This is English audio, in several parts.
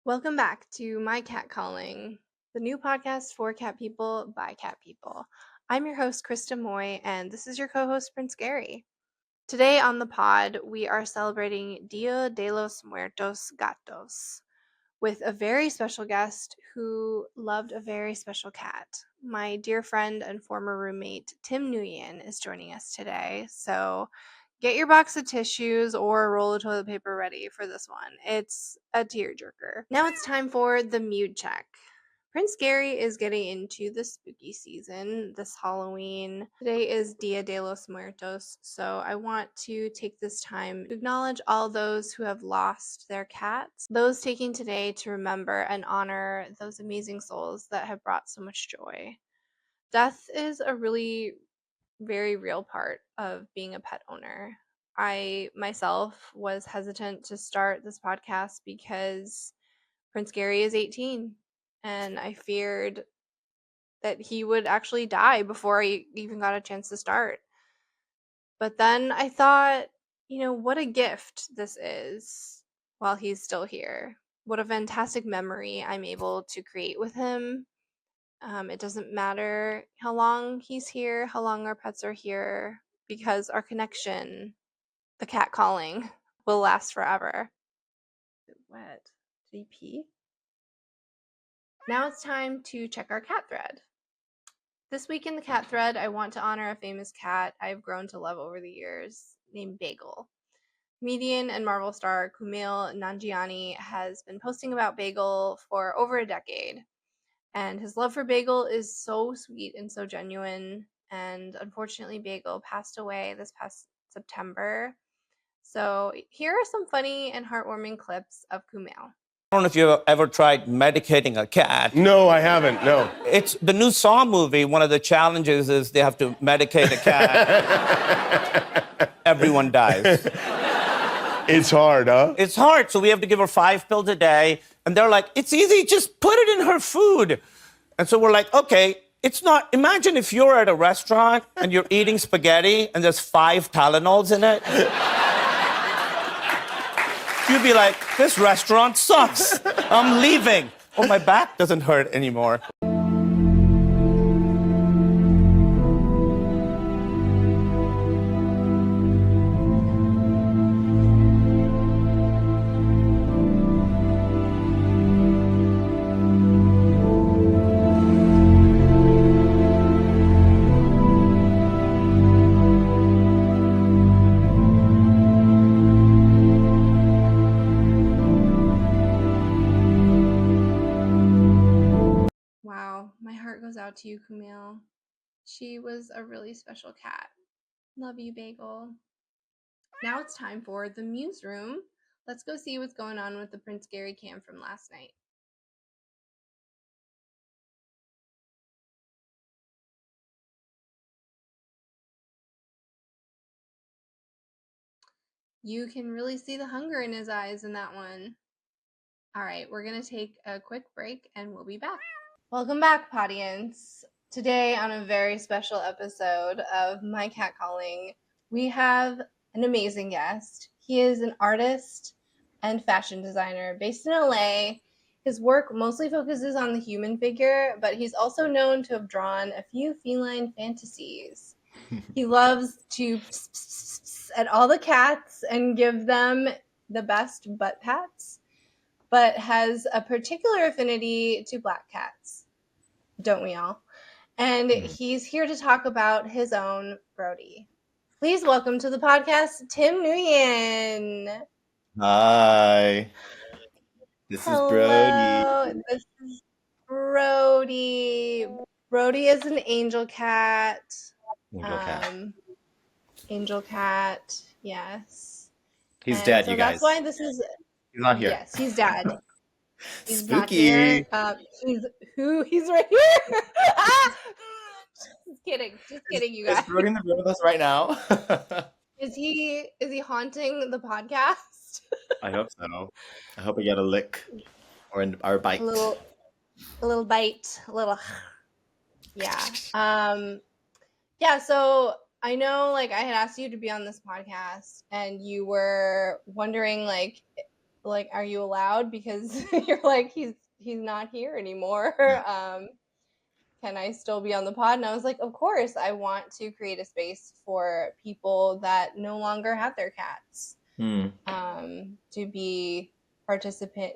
Welcome back to My Cat Calling, the new podcast for cat people by cat people. I'm your host, Krista Moy, and this is your co-host, Prince Gary. Today on the pod, we are celebrating Dia de los Muertos Gatos with a very special guest who loved a very special cat. My dear friend and former roommate, Tim Nguyen, is joining us today. So get your box of tissues or a roll of toilet paper ready for this one. It's a tearjerker. Now it's time for the mood check. Prince Gary is getting into the spooky season this Halloween. Today is Dia de los Muertos, so I want to take this time to acknowledge all those who have lost their cats, those taking today to remember and honor those amazing souls that have brought so much joy. Death is a really very real part of being a pet owner. I myself was hesitant to start this podcast because Prince Gary is 18 and I feared that he would actually die before I even got a chance to start. But then I thought, what a gift this is while he's still here. What a fantastic memory I'm able to create with him. It doesn't matter how long he's here, how long our pets are here, because our connection, the cat calling, will last forever. Is it wet? Did he pee? Now it's time to check our cat thread. This week in the cat thread, I want to honor a famous cat I've grown to love over the years, named Bagel. Comedian and Marvel star Kumail Nanjiani has been posting about Bagel for over a decade. And his love for Bagel is so sweet and so genuine. And unfortunately, Bagel passed away this past September. So here are some funny and heartwarming clips of Kumail. I don't know if you've ever tried medicating a cat. No, I haven't. No. It's the new Saw movie. One of the challenges is they have to medicate a cat. Everyone dies. It's hard, huh? It's hard, so we have to give her 5 pills a day. And they're like, it's easy, just put it in her food. And so we're like, okay, it's not. Imagine if you're at a restaurant and you're eating spaghetti and there's 5 Tylenols in it. You'd be like, this restaurant sucks. I'm leaving. Oh, my back doesn't hurt anymore. Wow, my heart goes out to you, Kumail. She was a really special cat. Love you, Bagel. Now it's time for the Muse Room. Let's go see what's going on with the Prince Gary cam from last night. You can really see the hunger in his eyes in that one. All right, we're going to take a quick break and we'll be back. Welcome back, Pawdcast. Today, on a very special episode of My Cat Calling, we have an amazing guest. He is an artist and fashion designer based in LA. His work mostly focuses on the human figure, but he's also known to have drawn a few feline fantasies. He loves to at all the cats and give them the best butt pats, but has a particular affinity to black cats. Don't we all? And he's here to talk about his own Brody. Please welcome to the podcast, Tim Nguyen. Hi. This is Brody. This is Brody. Brody is an angel cat. Angel cat, yes. He's dead, so you guys. That's why this is. He's not here. Yes, he's dead. He's Spooky. not here. He's right here. Just kidding, you guys. Is Brody in the room with us right now? Is he haunting the podcast? I hope so. I hope we get a lick or our bite. A little bite, a little. Yeah. Yeah. So I know, I had asked you to be on this podcast, and you were wondering, like, are you allowed? Because you're like, he's not here anymore. Can I still be on the pod? And I was like, of course, I want to create a space for people that no longer have their cats Hmm. to be participant.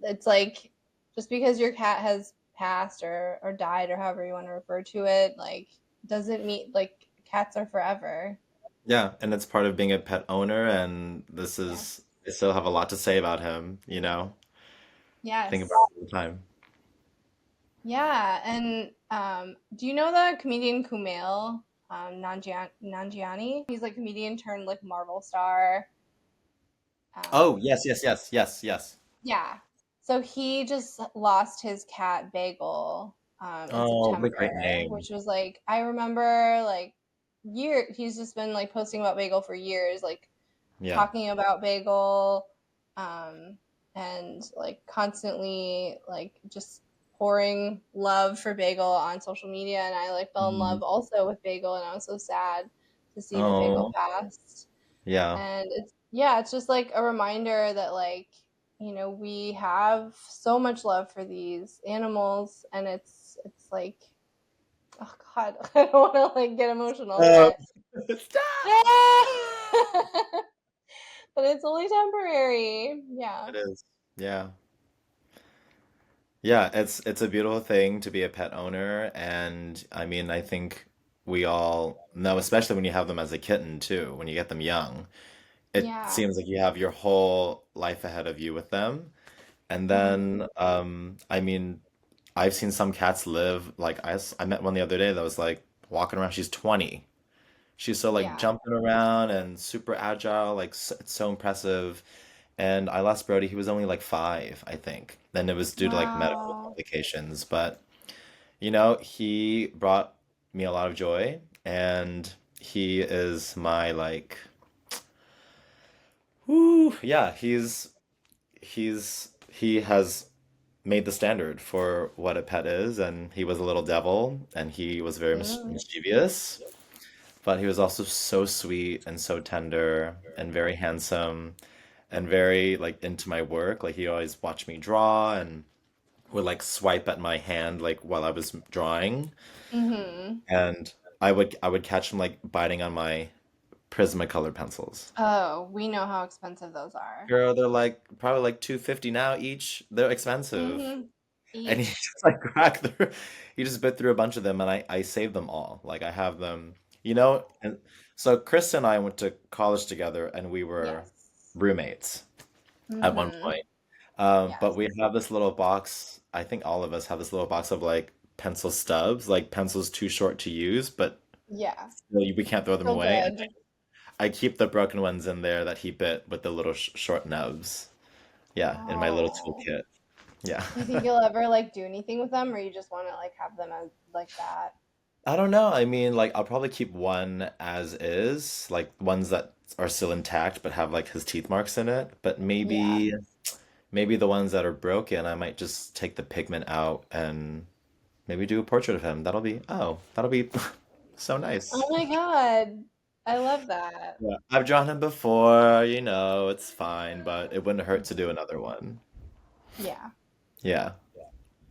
It's like, just because your cat has passed or died or however you want to refer to it, like, doesn't mean, like, cats are forever. Yeah, and it's part of being a pet owner, and Yes. I still have a lot to say about him, Think about Yes. it all the time. Yeah, and do you know the comedian Kumail Nanjiani? He's like comedian turned like Marvel star. Oh, Um, yes, yes, yes, yes, yes. yeah, so he just lost his cat Bagel in Oh, what a September, great name. which was like I remember like he's just been like posting about Bagel for years, like Yeah. talking about Bagel, um, and like constantly like just pouring love for Bagel on social media. And I like fell in Mhm. love also with Bagel, and I was so sad to see that Bagel Oh, passed. yeah. And it's just like a reminder that like we have so much love for these animals, and it's like oh god, I don't want to like get emotional, Uh, but Stop! but it's only temporary. Yeah. It is. Yeah. Yeah, it's a beautiful thing to be a pet owner, and I mean, I think we all know, especially when you have them as a kitten too, when you get them young, it Yeah. seems like you have your whole life ahead of you with them. And Hmm. then, I mean, I've seen some cats live like I met one the other day that was like walking around. She's 20. She's so like Yeah. jumping around and super agile, like it's so impressive. And I lost Brody, he was only like 5, I think. Then it was due to like medical Wow. complications, but he brought me a lot of joy, and he is my like, whoo, yeah, he has made the standard for what a pet is, and he was a little devil, and he was very Mm. mischievous, but he was also so sweet and so tender and very handsome and very like into my work. Like he always watched me draw and would like swipe at my hand like while I was drawing, Hmm. and I would catch him like biting on my Prismacolor pencils. Oh, we know how expensive those are. Girl, they're like probably like 250 now each. They're expensive. Hmm. And he Each. just like cracked through, he just bit through a bunch of them, and I saved them all. Like I have them, and so Chris and I went to college together, and we were Yes. roommates at one Hmm. point. But Yes. we have this little box, I think all of us have this little box of like pencil stubs, like pencils too short to use, but Yeah. we can't throw them So away. And good. I keep the broken ones in there that he bit with the little short nubs. Yeah, in my little Oh. toolkit. Yeah. Do you think you'll ever like do anything with them, or you just want to like have them as like that? I don't know. I mean, like I'll probably keep one as is, like ones that are still intact but have like his teeth marks in it. But Yeah. maybe the ones that are broken, I might just take the pigment out and maybe do a portrait of him. That'll be so Oh nice. my God. I love that. Yeah. I've drawn him before, it's fine, but it wouldn't hurt to do another one. Yeah. Yeah.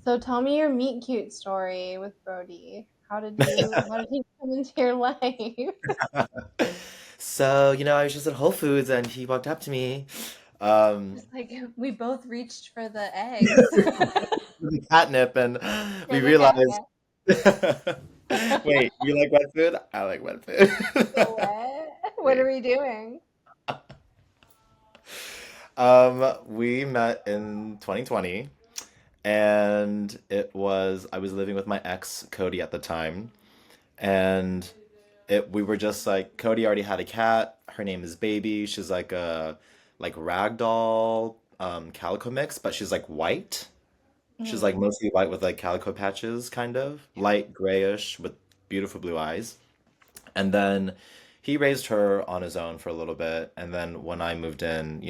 So tell me your meet cute story with Brody. How did he come into your life? So, I was just at Whole Foods and he walked up to me. Um, Just like we both reached for the eggs. the catnip, and we For the realized, catnip. wait, you like wet food? I like wet food. So what? What are Wait. we doing? We met in 2020, and I was living with my ex, Cody, at the time, and we were just like, Cody already had a cat. Her name is Baby. She's like a like ragdoll calico mix, but she's like white. She's like Mm, mostly white with like calico patches, kind of yeah. light grayish with beautiful blue eyes. And then he raised her on his own for a little bit. And then when I moved in,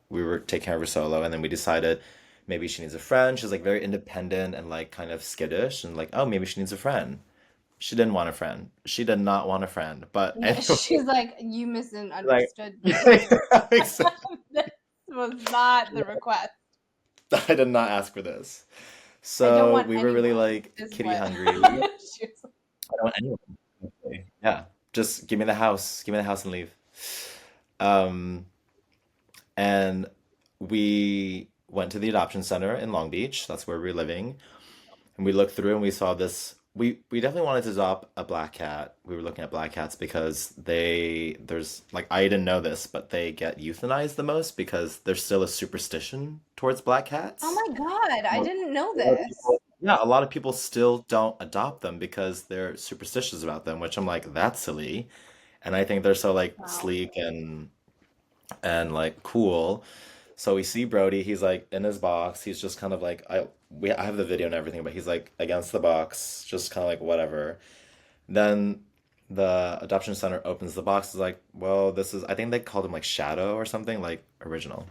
we were taking care of her solo. And then we decided maybe she needs a friend. She's like very independent and like kind of skittish. And like, oh, maybe she needs a friend. She didn't want a friend. She did not want a friend. But No, anyway, she's like, you like, misunderstood me. exactly. That's was not the request. I did not ask for this. I don't So want we were really anyone, like is kitty what hungry. she was like. I don't want anyone. Actually. Yeah, just give me the house. Give me the house and leave. Um, and we went to the adoption center in Long Beach. That's where we were living. And we looked through and we saw this. We definitely wanted to adopt a black cat. We were looking at black cats because there's like I didn't know this, but they get euthanized the most because there's still a superstition towards black Oh cats. my God, I So didn't know a lot of this. people, yeah, a lot of people still don't adopt them because they're superstitious about them, which I'm like, that's silly. And I think they're so like Wow. sleek and like cool. So we see Brody, he's like in his box. He's just kind of like I have the video and everything, but he's like against the box, just kind of like whatever. Then the adoption center opens the box, is like, well, this is I think they called him like Shadow or something, like original.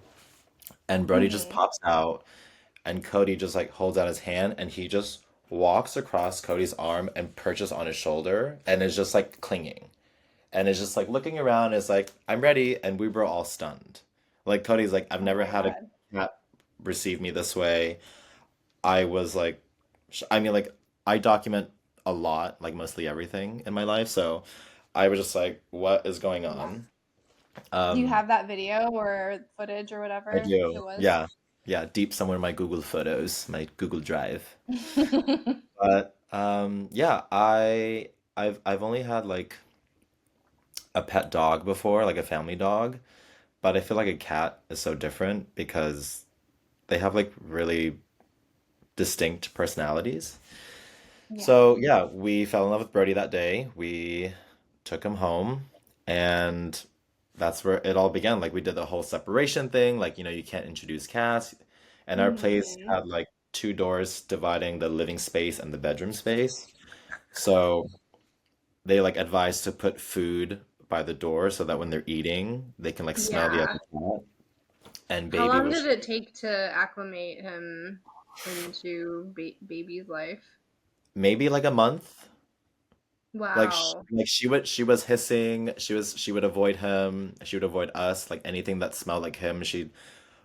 And Brody just Hmm. pops out and Cody just like holds out his hand and he just walks across Cody's arm and perches on his shoulder and is just like clinging and is just like looking around is like I'm ready and we were all stunned. Like Cody's like I've Oh never my had a God. cat receive me this way. I was like I mean like I document a lot, like mostly everything in my life, so I was just like what is going Yeah. on? Do you Um have that video or footage or I whatever it do. was? Yeah. Yeah, deep somewhere in my Google Photos, my Google Drive. But yeah, I've only had like a pet dog before, like a family dog, but I feel like a cat is so different because they have like really distinct personalities. Yeah. So yeah, we fell in love with Brody that day. We took him home and that's where it all began. Like we did the whole separation thing, like you can't introduce cats. And our place Hmm. had like two doors dividing the living space and the bedroom space. So they like advise to put food by the door so that when they're eating, they can like smell the Yeah. other cat. And How baby long was did it take to acclimate him into baby's life? maybe like a month. Wow. Like she was hissing, she would avoid him, she would avoid us, like anything that smelled like him, she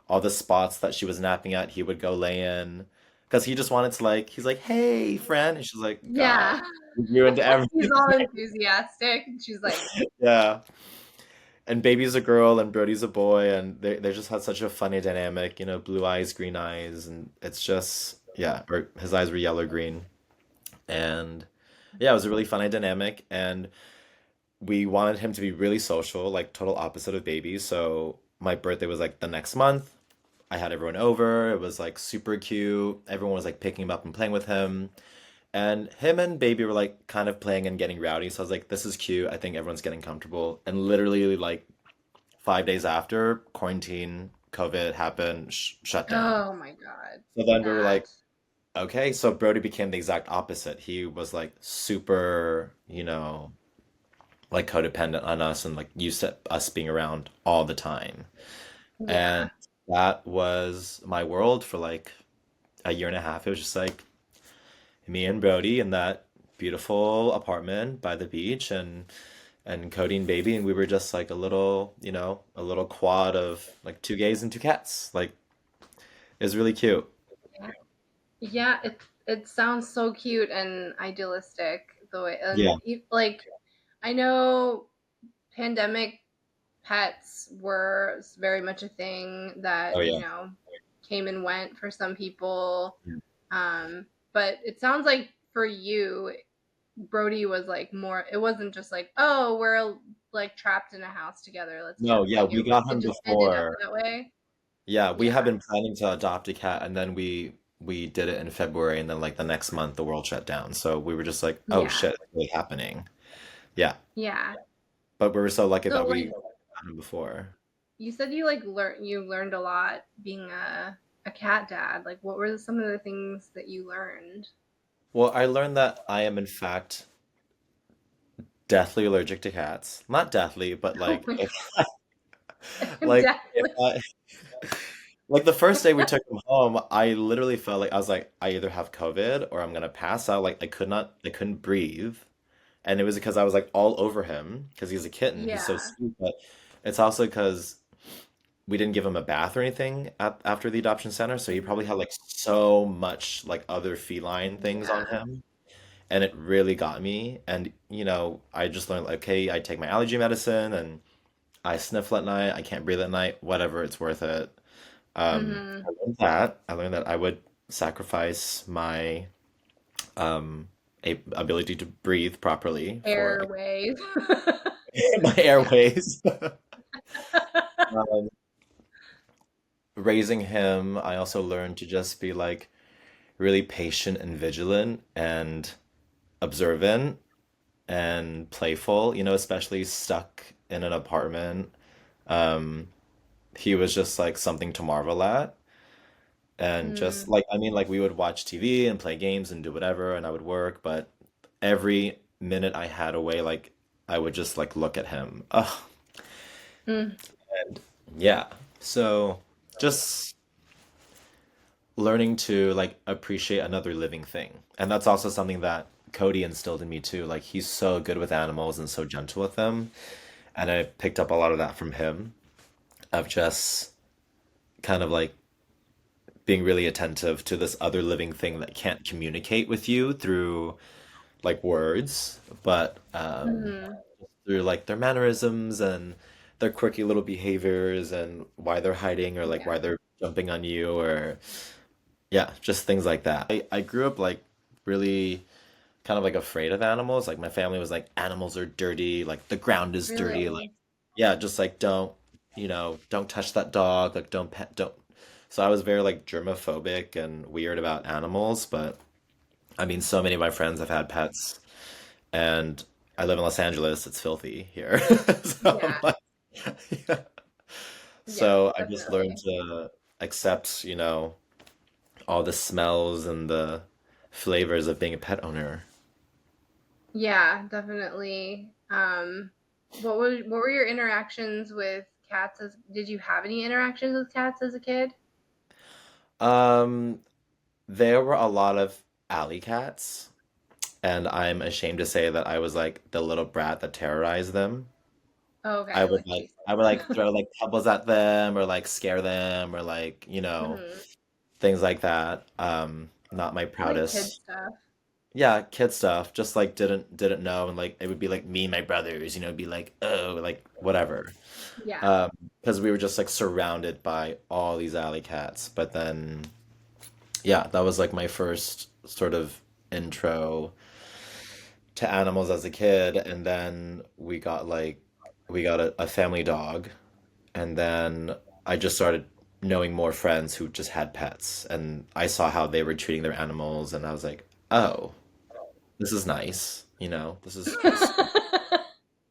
all the spots that she was napping at, he would go lay in. Because he just wanted to like he's like, "Hey, friend." And she's like, "God, Yeah. you ruined He's everything." all enthusiastic. And she's like, Yeah. And baby's a girl and Brody's a boy and they just had such a funny dynamic, blue eyes, green eyes, and it's just yeah, or his eyes were yellow green. And yeah, it was a really funny dynamic and we wanted him to be really social, like total opposite of baby. So my birthday was like the next month. I had everyone over. It was like super cute. Everyone was like picking him up and playing with him. And him and baby were like kind of playing and getting rowdy. So I was like, this is cute. I think everyone's getting comfortable. And literally like 5 days after quarantine, COVID happened, shut down. oh my God. So then we were That. like, okay. So Brody became the exact opposite. He was like super, like codependent on us and like used to us being around all the time. And Yeah. that was my world for like a year and a half. It was just like me and Brody in that beautiful apartment by the beach and Cody and baby and we were just like a little quad of like two gays and two cats. Like it was really cute. Yeah, it sounds so cute and idealistic the way Yeah. and like I know pandemic pets were very much a thing Oh that, yeah. came and went for some people. Yeah. But it sounds like for you, Brody was like more, it wasn't just like, oh, we're like trapped in a house together. Let's No, yeah, like we got it him just ended up before. that way. Yeah, we had Yeah. been planning to adopt a cat and then we did it in February and then like the next month the world shut down. So we were just like, oh Yeah. shit, it's really happening. Yeah. Yeah. But we were so lucky So that we like got him before. you said you like learned a lot being a cat dad. Like what were some of the things that you learned? Well, I learned that I am in fact deathly allergic to cats. Not deathly, but Oh like my if God. like if Definitely. I like the first day we took him home, I literally felt like I was like I either have COVID or I'm gonna pass out. Like I couldn't breathe. And it was because I was like all over him because he's a kitten. He's so Yeah. sweet, but it's also because we didn't give him a bath or anything after the adoption center, so he probably had like so much like other feline things on Yeah. him, and it really got me. And I just learned like, okay, I take my allergy medicine and I sniffle at night, I can't breathe at night, whatever, it's worth it. Mm-hmm. I learned that I would sacrifice my um ability to breathe properly for like Airways. my Yeah. airways. Um, Raising him, I also learned to just be like really patient and vigilant and observant and playful, especially stuck in an apartment. Um, he was just like something to marvel at. And just Mm. like, I mean, like we would watch TV and play games and do whatever, and I would work, but every minute I had away, like I would just like look at him. Oh, Mm. and yeah. So just learning to like appreciate another living thing. And that's also something that Cody instilled in me too. Like he's so good with animals and so gentle with them. And I picked up a lot of that from him of just kind of like being really attentive to this other living thing that can't communicate with you through like words, but Mm-hmm. through like their mannerisms and their quirky little behaviors and why they're hiding or like Yeah. why they're jumping on you or yeah, just things like that. I grew up like really kind of like afraid of animals. Like my family was like, animals are dirty, like the ground is dirty. Like, Really? yeah, just like don't touch that dog. Like don't pet, don't. So I was very like germophobic and weird about animals. But I mean, so many of my friends have had pets, and I live in Los Angeles. It's filthy here. So I'm Yeah. like, yeah. Yeah, So I just learned definitely. to accept, all the smells and the flavors of being a pet owner. Yeah, definitely. What were your interactions with cats as did you have any interactions with cats as a kid? Um, there were a lot of alley cats, and I'm ashamed to say that I was like the little brat that terrorized them. Oh, okay, like chase I would like them. throw like pebbles at them or like scare them or like, Hmm. things like that. Not my Like kid proudest. stuff. Yeah, kid stuff. Just like didn't know and like it would be like me and my brothers, it'd be like, oh, like whatever. Yeah. Um, because we were just like surrounded by all these alley cats. But then yeah, that was like my first sort of intro to animals as a kid, and then we got a family dog, and then I just started knowing more friends who just had pets, and I saw how they were treating their animals, and I was like, oh, this is nice, this.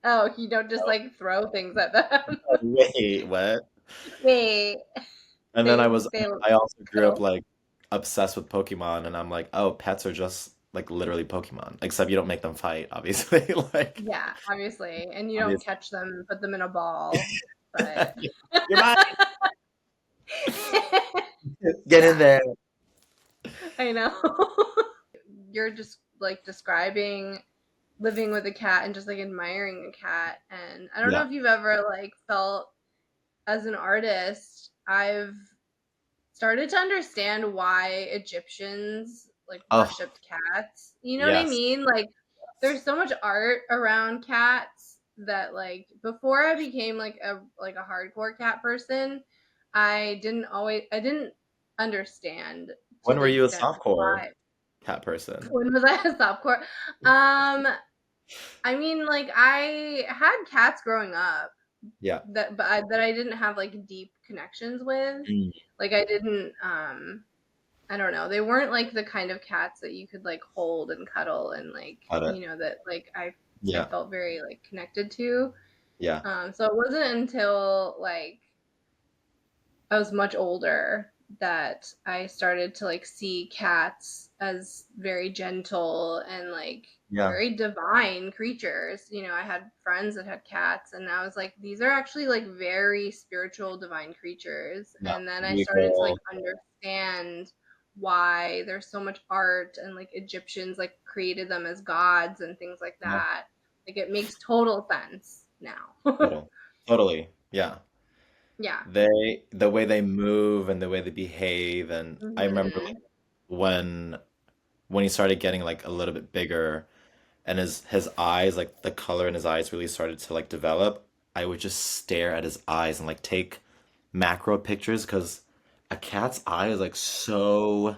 Oh, you don't just like throw things at them. Wait, what? Wait, And then they I also grew up cuddle. like obsessed with Pokemon, and I'm like, oh, pets are just like literally Pokemon, except you don't make them fight, obviously. Like, Yeah, obviously. And you don't obviously, catch them and put them in a ball, but you're mine. Get in yeah, there. I know. You're just like describing living with a cat and just like admiring a cat. And I don't know Yeah. if you've ever like felt as an artist, I've started to understand why Egyptians like Oh, worshipped cats. You know what I yes. mean? Like there's so much art around cats that like before I became like a hardcore cat person, I didn't understand to When were the you a extent softcore why cat person? when was I a softcore? Um I mean like I had cats growing up Yeah. that I didn't have like deep connections with. Mm, Like I didn't I don't know. They weren't like the kind of cats that you could like hold and cuddle and like, got it. that like I Yeah. felt very like connected to. Yeah. So it wasn't until like I was much older that I started to like see cats as very gentle and like Yeah. very divine creatures. I had friends that had cats and I was like, these are actually like very spiritual divine creatures. Yeah. And then I started to like Regal. understand why there's so much art and like Egyptians like created them as gods and things like Yeah. that. Like it makes total sense now. Total. Totally. Yeah. Yeah. the way they move and the way they behave. And I remember like Mhm. when when he started getting like a little bit bigger and his eyes, like the color in his eyes really started to like develop, I would just stare at his eyes and like take macro pictures because a cat's eye is like so,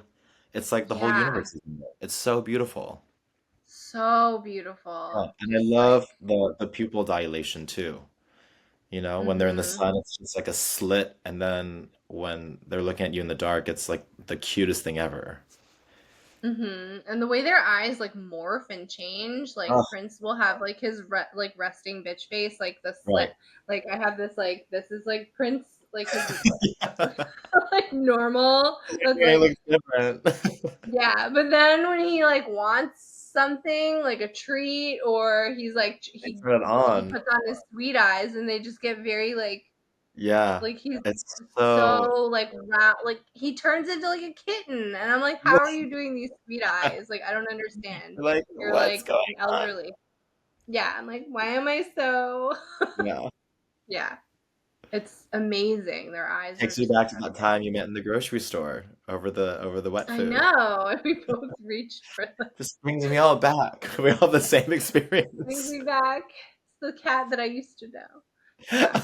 it's like the whole Yeah. universe is in it. It's so beautiful. So Yeah. beautiful. And I Just love like the pupil dilation too. You know, when they're in the mhm. sun, it's just like a slit, and then when they're looking at you in the dark, it's like the cutest thing ever. And the way their eyes like morph and change, like Oh, Prince will have like his like resting bitch face, like the slit. right. Like I have this like this is like Prince, like his like normal. That's It like looks different. yeah, but then when he like wants something like a treat or he's like They he turn it he on. puts on his sweet eyes and they just get very Yeah. like he's It's so so like like he turns into like a kitten and I'm like how are you doing these sweet eyes? Like I don't understand. like You're what's like going an on? elderly. Yeah, I'm like why am I so Yeah. yeah. It's amazing. Their eyes are Takes you just back to that incredible. time you met in the grocery store over the wet I food. know. We both reached for the Just brings me all back. We all have the same brings experience. me back. It's the cat that I used to know. Yeah.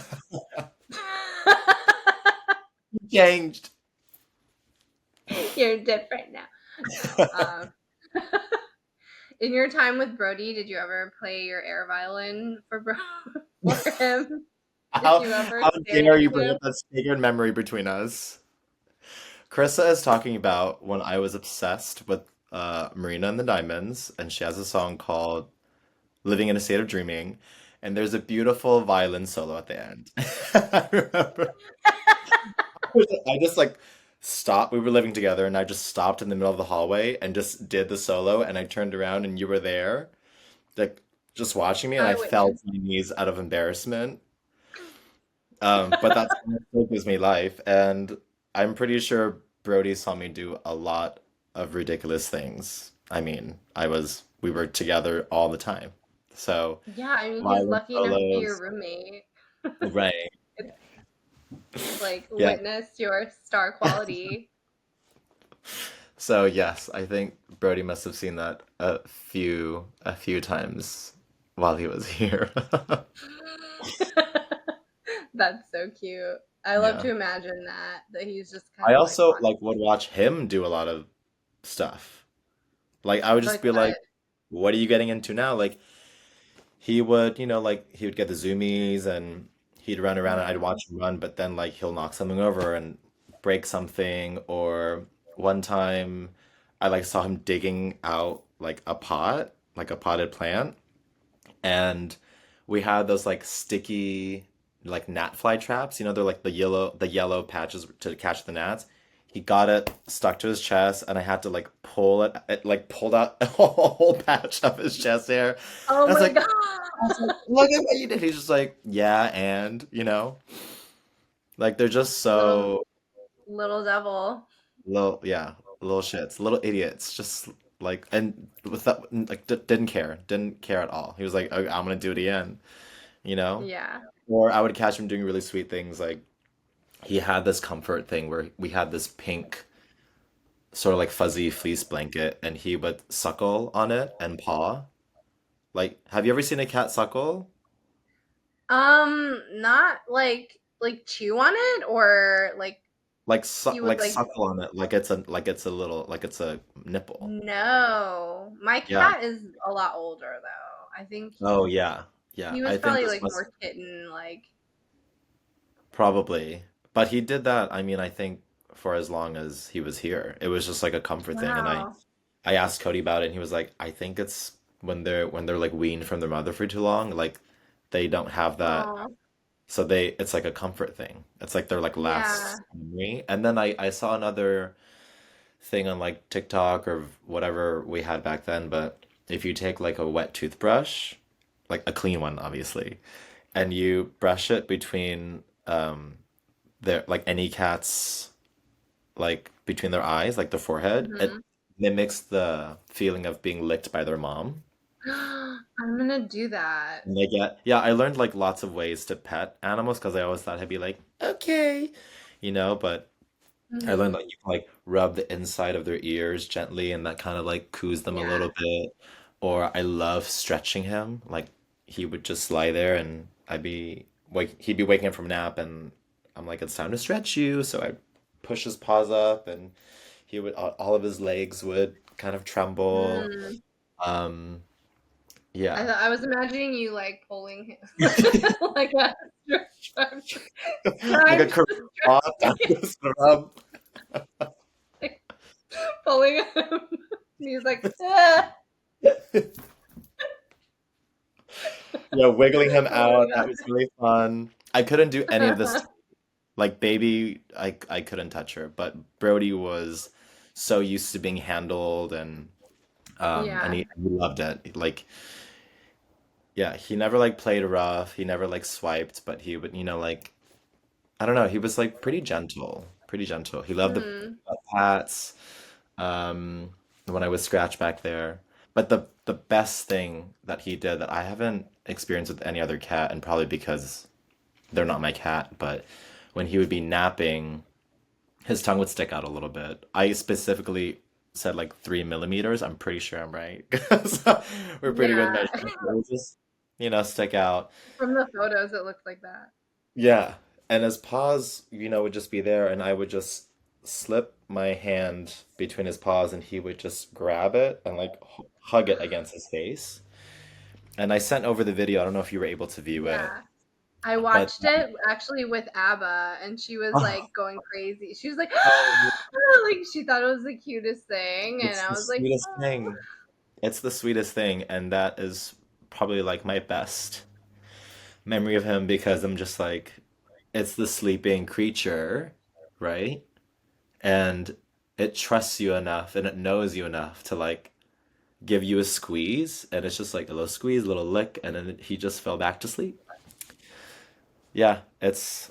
Changed. You're different now. No. In your time with Brody, did you ever play your air violin for him? Did How you ever how dare you serenade bring him? up that sacred memory between us? Carissa is talking about when I was obsessed with Marina and the Diamonds, and she has a song called Living in a State of Dreaming, and there's a beautiful violin solo at the end. I remember I just like stopped. We were living together, and I just stopped in the middle of the hallway and just did the solo, and I turned around and you were there, like just watching me, and I I fell to witnessed. my knees out of embarrassment. But that's what still gives me life, and I'm pretty sure Brody saw me do a lot of ridiculous things. I mean, we were together all the time. So, Yeah, I mean, he's violin lucky enough to be your solos, roommate. right? It's like Yeah. witness your star quality. So yes, I think Brody must have seen that a few times while he was here. That's so cute. I love Yeah. to imagine that he's just kind I of like also watching. like would watch him do a lot of stuff. Like I would just Like be like, what? "What are you getting into now?" Like he would, like he would get the zoomies and he'd run around and I'd Mhm. watch him run, but then like he'll knock something over and break something. Or one time I like saw him digging out like a pot, like a potted plant, and we had those like sticky like gnat fly traps. They're like the yellow patches to catch the gnats. He got it stuck to his chest, and I had to like pull it. It like pulled out a whole patch of his chest hair. Oh I was my like, god. look at what you did. He's just like, yeah, and like they're just Little so little devil. little, yeah, little shits, little idiots, just like, and with that, like didn't care at all. He was like, I'm gonna do it again, you know. Yeah. Or I would catch him doing really sweet things. Like he had this comfort thing where we had this pink, sort of like fuzzy fleece blanket, and he would suckle on it and paw. Like, have you ever seen a cat suckle? Not like chew on it or like he would Like like suckle on it, like it's a little, like it's a nipple. no. My Yeah. cat is a lot older though. I think Oh yeah, yeah. he was I think probably this like must more kitten like probably, but he did that. I mean, I think for as long as he was here, it was just like a comfort thing. And wow. I asked Cody about it, and he was like, I think it's when they're like weaned from their mother for too long, like they don't have that. Oh, So it's like a comfort thing. It's like their like yeah. last memory. And then I saw another thing on like TikTok or whatever we had back then, but if you take like a wet toothbrush, like a clean one, obviously, and you brush it between their like any cat's like between their eyes, like the forehead, it Mhm. mimics the feeling of being licked by their mom. I'm gonna do that. And they get, yeah, I learned like lots of ways to pet animals because I always thought I'd be like, okay, but I learned Hmm. that you can like rub the inside of their ears gently and that kind of like coos them a little Yeah. bit. Or I love stretching him. Like he would just lie there and he'd be waking up from a nap and I'm like, it's time to stretch you. So I push his paws up and he would, all of his legs would kind of tremble. Mm. Um, yeah. I was imagining you like pulling him like a stretch. Like a Time to Korean stretch ball down you, his throat. like, pulling him. And he's like, ah. Yeah, wiggling him Oh out. That was really fun. I couldn't do any of my this. god. Like baby, I couldn't touch her, but Brody was so used to being handled and Yeah. he loved it. Like yeah, he never like played rough. He never like swiped, but he would, like I don't know, he was like pretty gentle, pretty gentle. He loved the Hmm. pats. Um, when I was scratched back there. But the best thing that he did that I haven't experienced with any other cat, and probably because they're not my cat, but when he would be napping, his tongue would stick out a little bit. I specifically said like 3 millimeters. I'm pretty sure I'm right. So we're pretty good Yeah. measurements. It would just, stick out. From the photos, it looks like that. Yeah. And his paws, would just be there, and I would just slip my hand between his paws, and he would just grab it and like hug it against his face. And I sent over the video. I don't know if you were able to view it, Yeah. I but watched it actually with Abba, and she was oh, like going crazy. She was like, oh, like she thought it was the cutest thing, and it's I the was like, sweetest thing. It's the sweetest thing, and that is probably like my best memory of him because I'm just like, it's the sleeping creature, right? And it trusts you enough and it knows you enough to like give you a squeeze, and it's just like a little squeeze, a little lick, and then he just fell back to sleep. Yeah, it's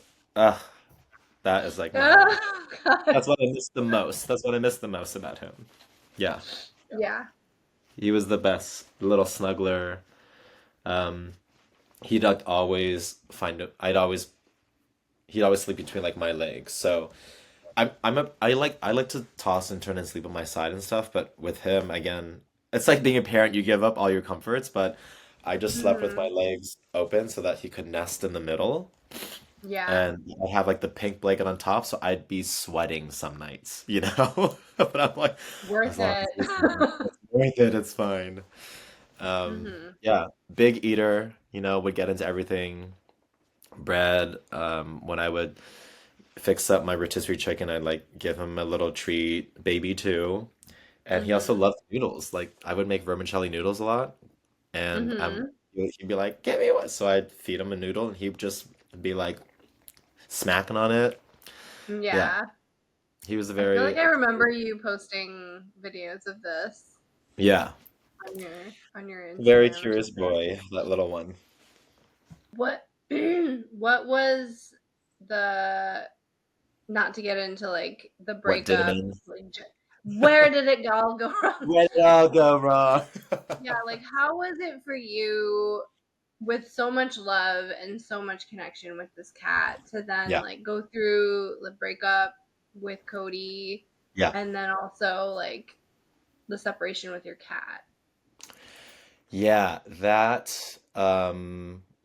that is like oh god, that's what I miss the most. That's what I miss the most about him. Yeah, yeah. he was the best little snuggler. Um, he'd like always he'd always sleep between like my legs. So I like to toss and turn and sleep on my side and stuff, but with him again, it's like being a parent, you give up all your comforts, but I just slept with my Hmm. legs open so that he could nest in the middle. Yeah. And I have like the pink blanket on top, so I'd be sweating some nights. But I'm like, Worth as long it. as he's there, it's worth it, it's fine. Hmm. Yeah, big eater, would get into everything. Bread, when I would fix up my rotisserie chicken, I'd like give him a little treat, baby too. And he also Hmm. loved noodles. Like I would make vermicelli noodles a lot, and Hmm. he'd be like, "Give me one." So I'd feed him a noodle, and he'd just be like smacking on it. Yeah, Yeah. he was a I feel like very I remember you posting videos of this yeah, on your very Instagram or curious something. boy, that little one. What what was the, not to get into like the What didn't breakup, end? like where did it all go wrong? Where did it all go wrong? Yeah, like how was it for you with so much love and so much connection with this cat to then Yeah, like go through the breakup with Cody yeah, and then also like the separation with your cat? yeah. That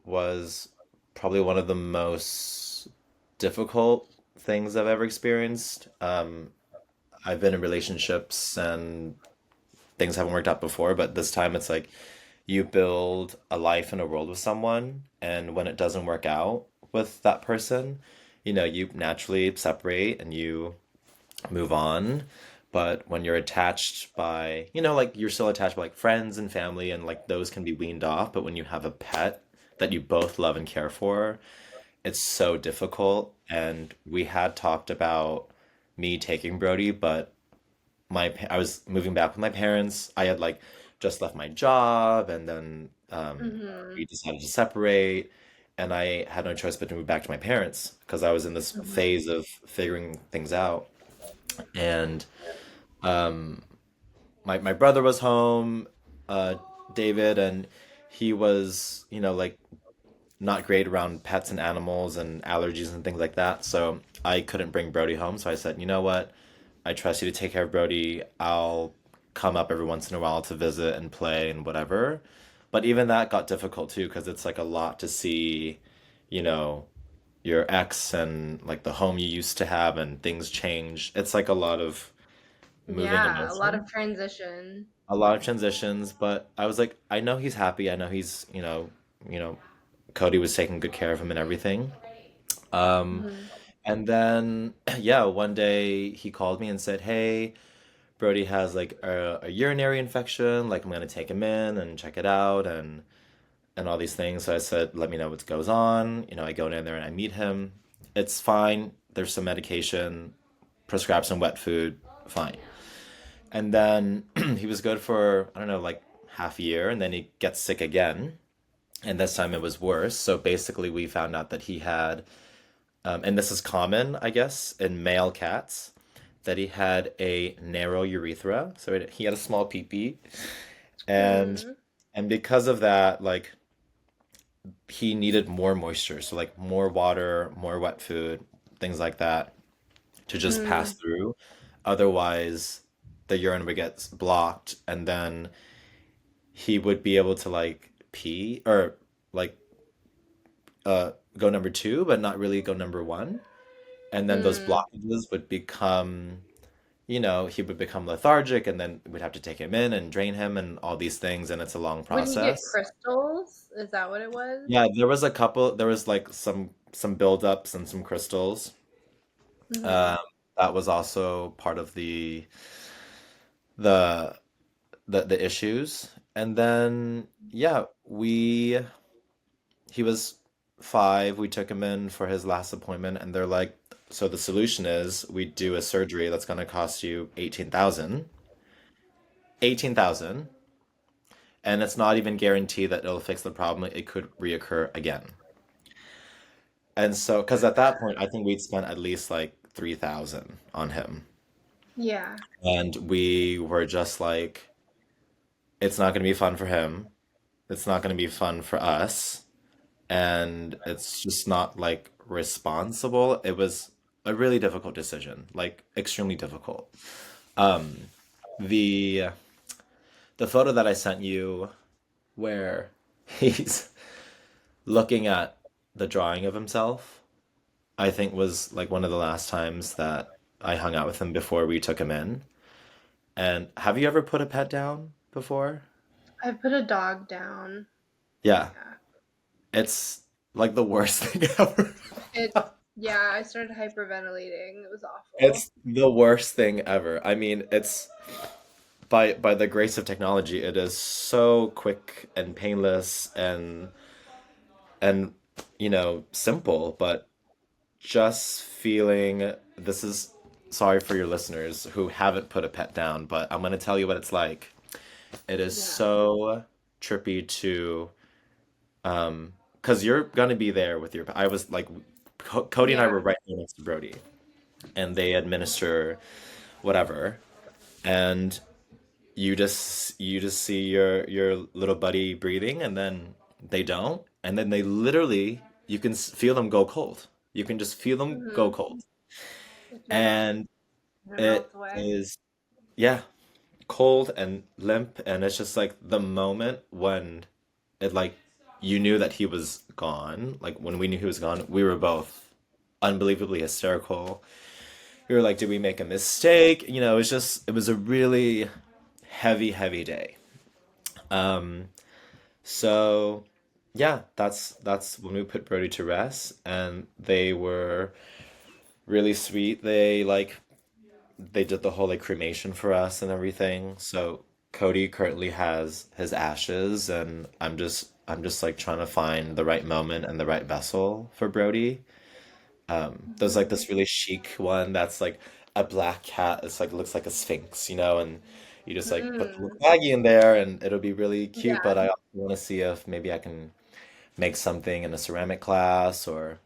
was probably one of the most difficult things I've ever experienced. I've been in relationships and things haven't worked out before, but this time it's like you build a life and a world with someone, and when it doesn't work out with that person, you naturally separate and you move on. But when you're attached by, like you're still attached by like friends and family, and like those can be weaned off. But when you have a pet that you both love and care for, it's so difficult. And we had talked about me taking Brody, but I was moving back with my parents. I had like just left my job, and then Mm-hmm. we decided to separate, and I had no choice but to move back to my parents because I was in this Mm-hmm. phase of figuring things out. And um, my brother was home David, and he was, like not great around pets and animals and allergies and things like that. So I couldn't bring Brody home. So I said, you know what? I trust you to take care of Brody. I'll come up every once in a while to visit and play and whatever. But even that got difficult too, because it's like a lot to see, you know, your ex and like the home you used to have and things change. It's like a lot of moving Yeah, a lot emotion, of transition. a lot of transitions, but I was like, I know he's happy. I know he's, Cody was taking good care of him and everything. Um, Mhm. and then, yeah, one day he called me and said, "Hey, Brody has like a urinary infection. Like, I'm gonna take him in and check it out and all these things." So I said, "Let me know what goes on." I go in there and I meet him. It's fine. There's some medication, prescribe some wet food, fine. And then he was good for, I don't know, like half a year, and then he gets sick again. And this time it was worse. So basically, we found out that he had, and this is common, I guess, in male cats, that he had a narrow urethra. So he had a small pee-pee, and Mm. and because of that, like he needed more moisture, so like more water, more wet food, things like that to just pass Mm. through. Otherwise, the urine would get blocked, and then he would be able to like pee or like go number two, but not really go number one. And then those Mm. blockages would become, he would become lethargic, and then we'd have to take him in and drain him and all these things, and it's a long Would he get process. crystals? Is that what it was? Yeah, there was like some buildups and some crystals. Hmm. Um, that was also part of the the issues. And then yeah, he was 5. We took him in for his last appointment, and they're like, so the solution is we do a surgery that's going to cost you 18,000. 18,000, and it's not even guaranteed that it'll fix the problem. It could reoccur again. And so, because at that point, I think we'd spent at least like 3,000 on him. Yeah. And we were just like, it's not going to be fun for him. It's not going to be fun for us. And it's just not like responsible. It was a really difficult decision, like extremely difficult. Um, the the photo that I sent you where he's looking at the drawing of himself, I think was like one of the last times that I hung out with him before we took him in. And have you ever put a pet down before? I put a dog down. Yeah, Yeah. it's like the worst thing ever. Yeah, I started hyperventilating. It was awful. It's the worst thing ever. I mean, it's by the grace of technology, it is so quick and painless and simple, but just feeling this is sorry for your listeners who haven't put a pet down, but I'm gonna tell you what it's like. It is Yeah. so trippy to because you're gonna be there with your I was like Cody and I Yeah. were right there next to Brody, and they administer whatever, and you just see your little buddy breathing, and then they don't, and then they literally you can feel them go cold. You can just feel them go Hmm. cold, It just and melts it away. is yeah, cold and limp, and it's just like the moment when it like you knew that he was gone. Like when we knew he was gone, we were both unbelievably hysterical. We were like, did we make a mistake? It was a really heavy day. Um, so yeah, that's when we put Brody to rest, and they were really sweet. They did the whole like cremation for us and everything. So Cody currently has his ashes, and I'm just like trying to find the right moment and the right vessel for Brody. There's like Hmm. this really chic one that's like a black cat. It's like looks like a sphinx, and you just like put the little Mm. baggie in there, and it'll be really cute. Yeah. But I also want to see if maybe I can make something in a ceramic class, or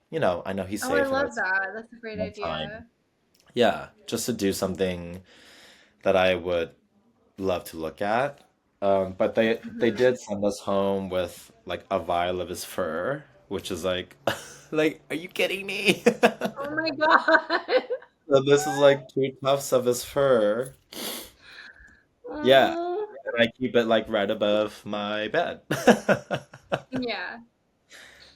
I know he's Oh, I safe and love it's that. That's a great no time. idea. Yeah, just to do something that I would love to look at. But they did send us home with like a vial of his fur, which is like, like, are you kidding me? Oh my god. So this is like 2 tufts of his fur. Yeah, Oh. and I keep it like right above my bed. Yeah.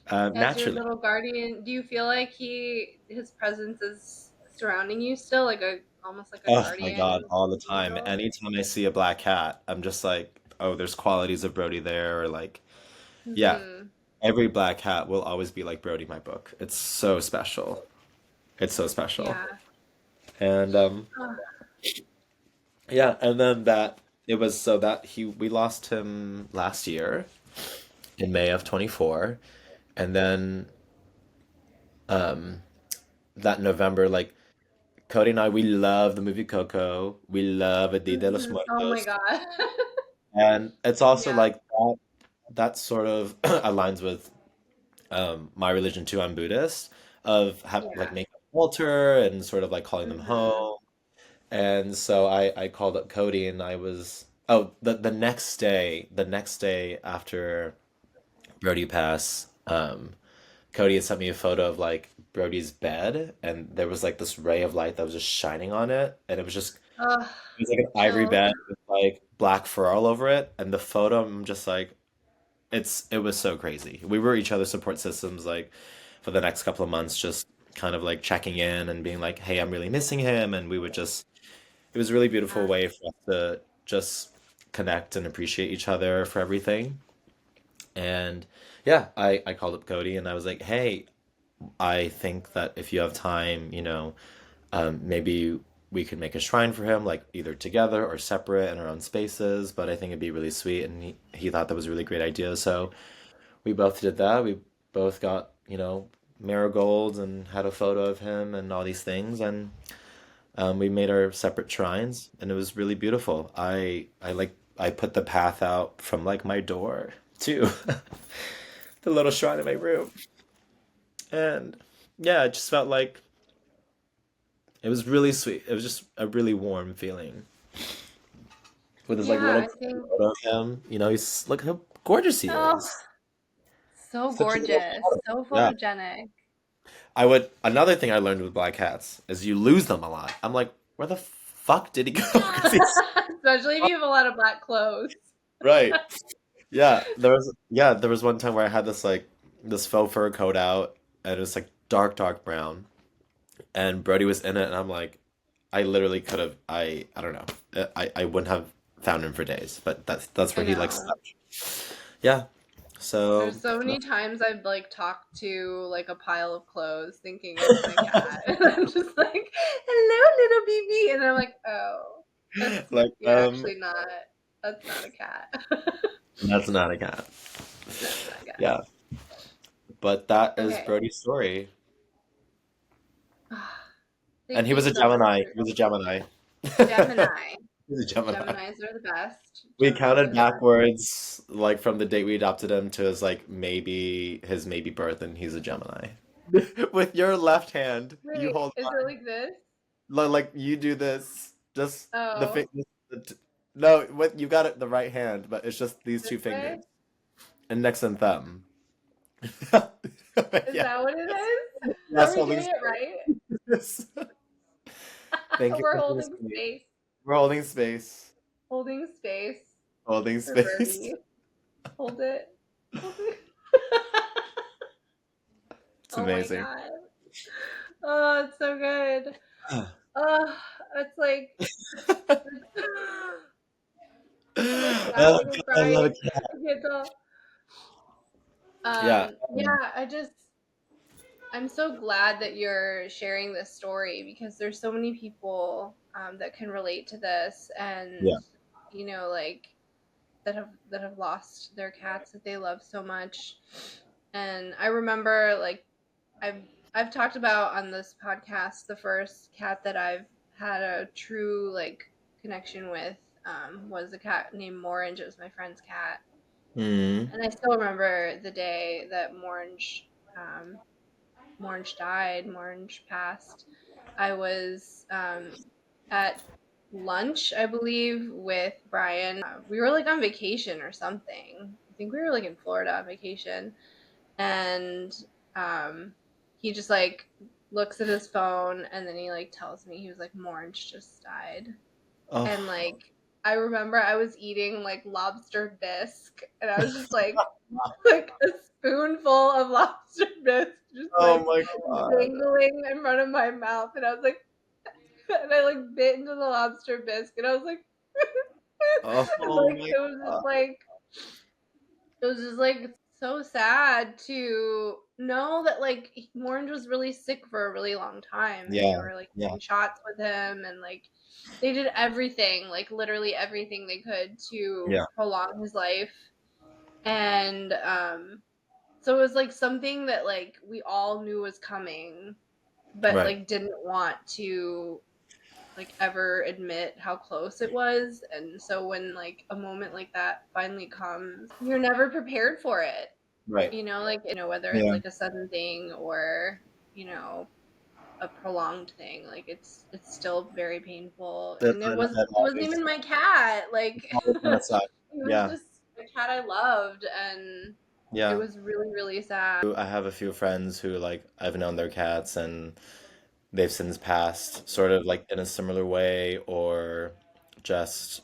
As your Naturally. little guardian, do you feel like his presence is surrounding you still, like a almost like a Oh my guardian God, all the time. angel? Anytime I see a black cat, I'm just like, oh, there's qualities of Brody there, or like, yeah, Hmm. every black cat will always be like Brody, my book. It's so special. It's so special. Yeah. And Oh, yeah, and then that it was so that he we lost him last year in May of 24, and then um that November, like Cody and I, we love the movie Coco. We love A Día de los oh my Muertos. god. And it's also Yeah. like that sort of aligns with my religion too. I'm Buddhist, of have like Yeah. making an altar and sort of like calling them Hmm. home. And so I called up Cody and I was the next day after Brody passed, Cody had sent me a photo of like Brody's bed and there was like this ray of light that was just shining on it and Oh, it was like an ivory chills. bed with like black fur all over it and the photo I'm just like it was so crazy. We were each other's support systems like for the next couple of months just kind of like checking in and being like, "Hey, I'm really missing him." And we would just it was a really beautiful Yeah. way for us to just connect and appreciate each other for everything. And yeah, I called up Cody and I was like, hey, I think that if you have time, maybe we could make a shrine for him, like either together or separate in our own spaces. But I think it'd be really sweet. And he thought that was a really great idea. So we both did that. We both got, marigolds and had a photo of him and all these things. And we made our separate shrines, and it was really beautiful. I put the path out from like my door to the little shrine in my room, and yeah, it just felt like it was really sweet. It was just a really warm feeling with this like Yeah, little I think photo of him. He's look how gorgeous he oh, is. so Such a little gorgeous, photo. so Yeah. photogenic. Another thing I learned with black cats is you lose them a lot. I'm like, where the fuck did he go? 'Cause he's Especially if you have a lot of black clothes. right. There was one time where I had this faux fur coat out and it was like dark, dark brown and Brody was in it and I'm like I literally could have I don't know. I wouldn't have found him for days, but that's I where he like know. slept. Yeah. So There's so many times I've like talked to like a pile of clothes thinking it's my cat. And I'm just like, hello, little BB. And I'm like, oh, like you're actually not, that's not a cat. that's not a cat. That's not a cat. Yeah. But that is Okay. Brody's story. And Thank he you was a so much Gemini. for He was a Gemini. Gemini. He was a Gemini. Geminis are the best. We Geminis counted are the best. backwards, like from the date we adopted him to his maybe birth, and he's a Gemini. With your left hand, you Wait, hold is it like this? like you do this. Just the Oh, fi- No, what you got it the right hand, but it's just these this two fingers, way? index and thumb. Is Yeah, that what it is? Are yes, we holding doing it right? space. Thank you We're for holding listening. space. We're holding space. Holding space Holding for space. Birdie. Hold it. Hold it. It's Oh my amazing. god. Oh, it's so good. Oh, it's like I'm like Oh laughing and God, I love crying. a cat. I can't tell. Yeah. Yeah, I'm so glad that you're sharing this story because there's so many people that can relate to this and Yeah. like that have lost their cats that they love so much. And I remember like I've I've talked about on this podcast the first cat that I've had a true like connection with was a cat named Morange. It was my friend's cat, Mm. and I still remember the day that um, Morange died. Morange passed. I was at lunch, I believe, with Brian. We were like on vacation or something. I think we were like in Florida on vacation, and he just like looks at his phone and then he like tells me he was like Morange just died. Oh, And like I remember I was eating like lobster bisque and I was just like a spoonful of lobster bisque just oh like my God. dangling in front of my mouth and I was like and I like bit into the lobster bisque and I was like and Oh like my it was just like so sad to know that like Orange was really sick for a really long time and they Yeah, were like yeah, doing shots with him and like they did everything, like literally everything they could to yeah. prolong his life. And so it was like something that like we all knew was coming, but Right. like didn't want to like ever admit how close it was. And so when like a moment like that finally comes, you're never prepared for it. Right. Like, whether it's Yeah. like a sudden thing or, you know, a prolonged thing, like it's still very painful. And It it wasn't always, even my cat. Like always gonna suck. it was Yeah. just a cat I loved and it Yeah. was really, really sad. I have a few friends who like I've known their cats and they've since passed sort of like in a similar way or just,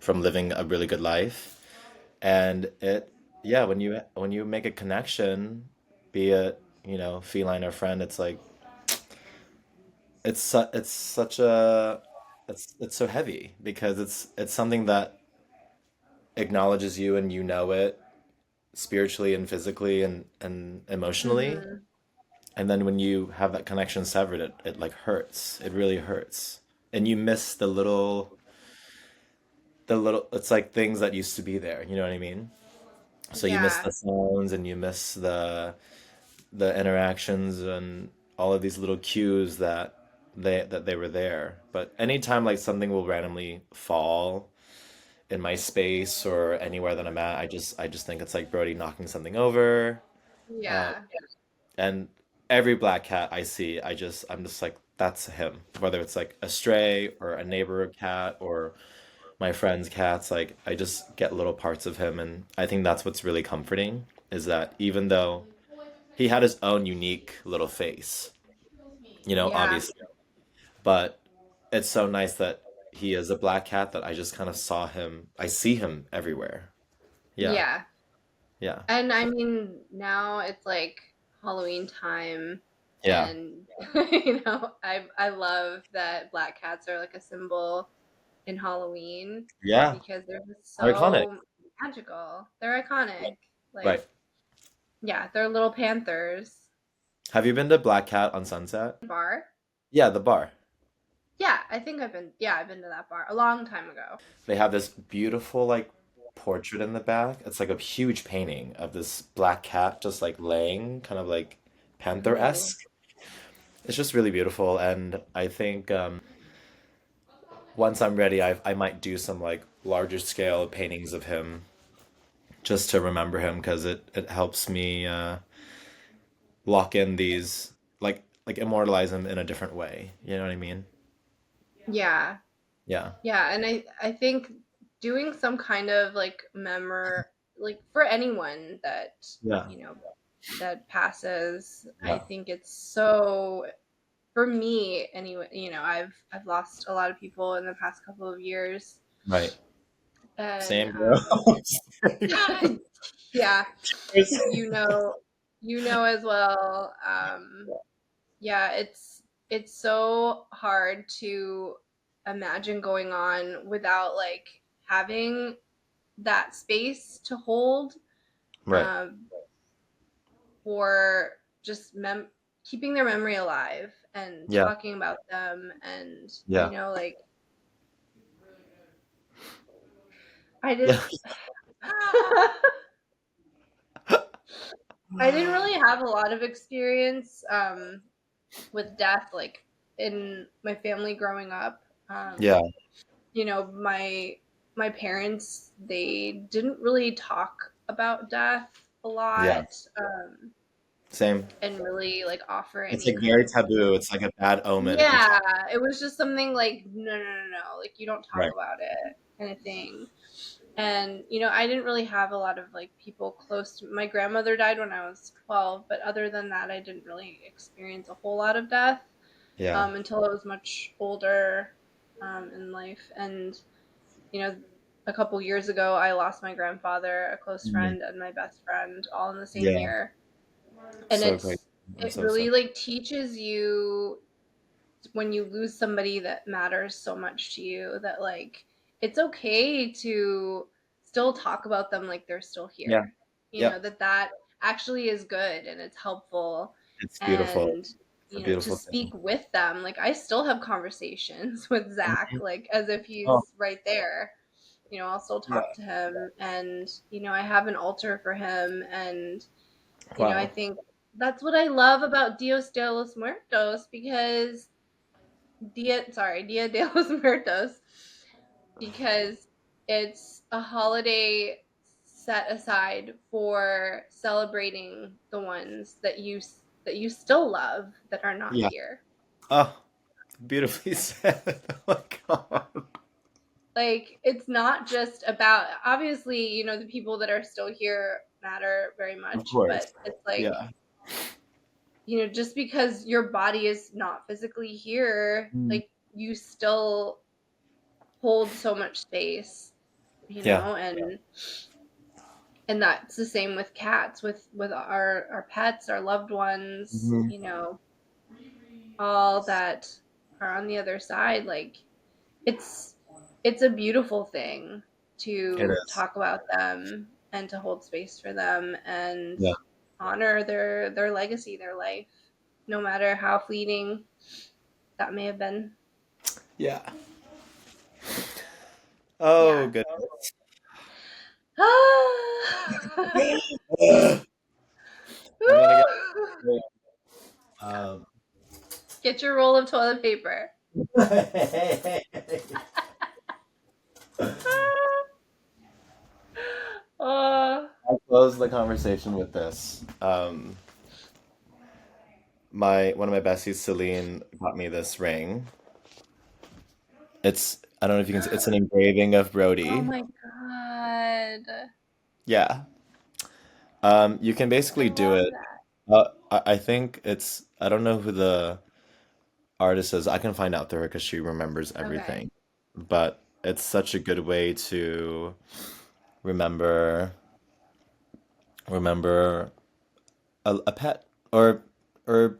from living a really good life. And yeah, when you make a connection, be it, feline or friend, it's like it's such a it's so heavy because it's something that acknowledges you and you know it spiritually and physically and emotionally. Hmm. And then when you have that connection severed, it like hurts. It really hurts. And you miss the little it's like things that used to be there, you know what I mean? So you miss Yeah. the sounds and you miss the interactions and all of these little cues that they were there. But anytime like something will randomly fall in my space or anywhere that I'm at, I just think it's like Brody knocking something over. Uh, Yeah. and every black cat I see, I'm just like, that's him. Whether it's like a stray or a neighbor cat or my friend's cats, like I just get little parts of him, and I think that's what's really comforting is that even though he had his own unique little face, Yeah. obviously, but it's so nice that he is a black cat that I just kind of I see him everywhere. Yeah, Yeah. yeah, And I mean, now it's like Halloween time, yeah, and I love that black cats are like a symbol in Halloween yeah. because they're just Iconic. so magical. They're iconic. Right. Like, yeah, they're little panthers. Have you been to Black Cat on Sunset? Bar? Yeah, the bar. Yeah, I think I've been to that bar a long time ago. They have this beautiful like portrait in the back. It's like a huge painting of this black cat just like laying, kind of like Ooh. panther-esque. It's just really beautiful, and I think once I'm ready, I might do some like larger scale paintings of him just to remember him because it helps me lock in these like immortalize him in a different way. You know what I mean? Yeah. Yeah. Yeah, and I think doing some kind of like like for anyone that, Yeah. you know, that passes, I Yeah. think it's so for me anyway, I've lost a lot of people in the past couple of years. Right. And Same, bro. yeah, you know, as well. Yeah, it's so hard to imagine going on without like having that space to hold Right. um, for just keeping their memory alive and Yeah. talking about them and Yeah. like I Yeah. didn't I didn't really have a lot of experience with death like in my family growing up. Yeah. My parents, they didn't really talk about death a Yeah. lot. Same. and really like offer It's any like kind very of taboo. It's like a bad omen if you yeah, talk. it was just something like no, no, no, no, like you don't talk Right. about it kind of thing. And I didn't really have a lot of like people close to my grandmother died when I was 12, but other than that, I didn't really experience a whole lot of death Yeah. until I was much older in life. And you know, a couple years ago, I lost my grandfather, a close Mhm. friend, and my best friend all in the same Yeah. year. And So great. I'm it so sorry. really like teaches you when you lose somebody that matters so much to you that like it's okay to still talk about them like they're still Yeah. here. Yep. That actually is good and it's helpful It's beautiful. and It's a to beautiful speak thing. with them. Like I still have conversations with Zach Mhm. like as if Oh, he's right there. I'll still yeah. talk to him and I have an altar for him and I Wow. think that's what I love about Dios de los Muertos because Dia de los Muertos because it's a holiday set aside for celebrating the ones that you still love that are not Yeah. here. Oh, beautifully said. Oh my God. Like it's not just about obviously, the people that are still here matter very Of much, course. but it's like, Yeah. just because your body is not physically here, Mm. like you still hold so much space, Yeah. and that's the same with cats, with our pets, our loved ones, Mhm. all that are on the other side. Like it's it's a beautiful thing It to is. talk about them and to hold space for them and Yeah. honor their legacy, their life, no matter how fleeting that may have been. Yeah. Oh, Yeah. goodness. I'm gonna get. Um, Get your roll of toilet paper. Oh, I'll close the conversation with this. My one of my besties, Celine, got me this ring. I don't know if you can see, it's an engraving of oh Brody. my God. Yeah. You can I basically do love it. that. I think I don't know who the artist is. I can find out through her because she remembers Okay. everything. But it's such a good way to remember remember a pet or